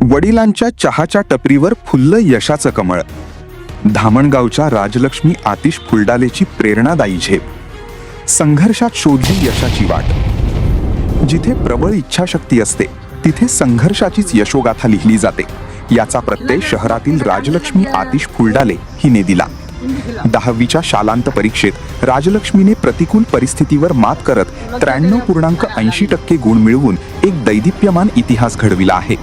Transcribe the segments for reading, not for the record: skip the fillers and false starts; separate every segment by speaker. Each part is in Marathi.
Speaker 1: वडिलांच्या चहाच्या टपरीवर फुललं यशाचं कमळ. धामणगावच्या राजलक्ष्मी आतिश फुलडालेची प्रेरणादायी झेप. संघर्षात शोधली यशाची वाट. जिथे प्रबळ इच्छाशक्ती असते तिथे संघर्षाचीच यशोगाथा लिहिली जाते. याचा प्रत्यय शहरातील राजलक्ष्मी आतिश फुलडाले हिने दिला. 10वीच्या शालांत परीक्षेत राजलक्ष्मीने प्रतिकूल परिस्थितीवर मात करत 93.80% गुण मिळवून एक दैदिप्यमान इतिहास घडविला आहे.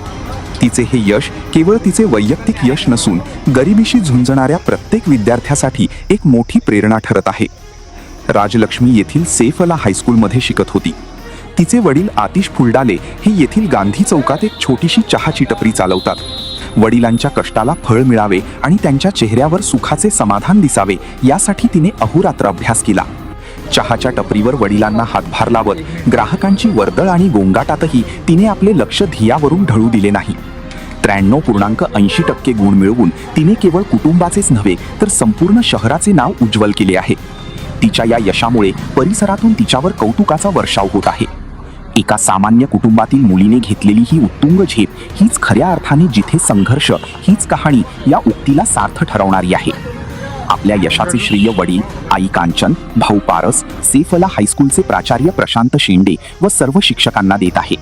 Speaker 1: तिचे हे यश केवळ तिचे वैयक्तिक यश नसून गरिबीशी झुंजणाऱ्या प्रत्येक विद्यार्थ्यासाठी एक मोठी प्रेरणा ठरत आहे. राजलक्ष्मी येथील सेफला हायस्कूलमध्ये शिकत होती. तिचे वडील आतिश फुलडाले हे येथील गांधी चौकात एक छोटीशी चहाची टपरी चालवतात. वडिलांच्या कष्टाला फळ मिळावे आणि त्यांच्या चेहऱ्यावर सुखाचे समाधान दिसावे यासाठी तिने अहोरात्र अभ्यास केला. चहाच्या टपरीवर वडिलांना हातभार लावत ग्राहकांची वर्दळ आणि गोंगाटातही तिने आपले लक्ष ध्येयावरून ढळू दिले नाही. 93.80% गुण मिळवून तिने केवळ कुटुंबाचेच नव्हे तर संपूर्ण शहराचे नाव उज्ज्वल केले आहे. तिच्या या यशामुळे परिसरातून तिच्यावर कौतुकाचा वर्षाव होत आहे. एका सामान्य कुटुंबातील मुलीने घेतलेली ही उत्तुंग झेप हीच खऱ्या अर्थाने जिथे संघर्ष हीच कहाणी या उक्तीला सार्थ ठरवणारी आहे. आपल्या यशाचे श्रेय वडील, आई कांचन, भाऊ पारस, सेफला हायस्कूलचे प्राचार्य प्रशांत शेंडे व सर्व शिक्षकांना देत आहे.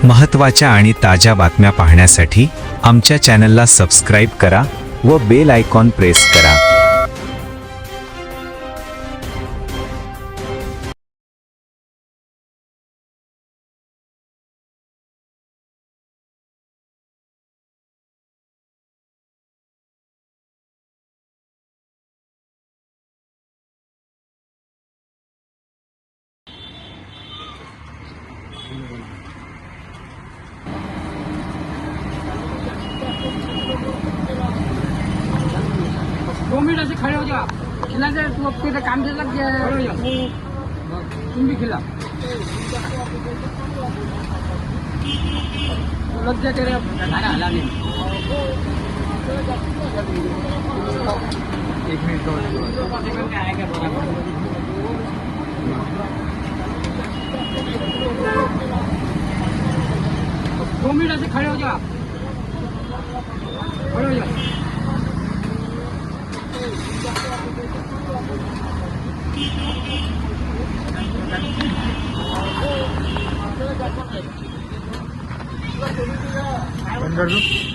Speaker 2: महत्त्वाच्या आणि ताज्या बातम्या पाहण्यासाठी आमच्या चॅनलला सबस्क्राईब करा व बेल आयकॉन प्रेस करा.
Speaker 3: दो मिनट ऐसे खड़े हो जाओ. खिला दे तू, अब तेरा काम से लग गया है. तुम भी खिला, लग गया तेरे खाना हला नहीं. एक मिनट दो मिनट ऐसे खड़े हो जाओ. खड़े हो जाओ. बंद कर दो.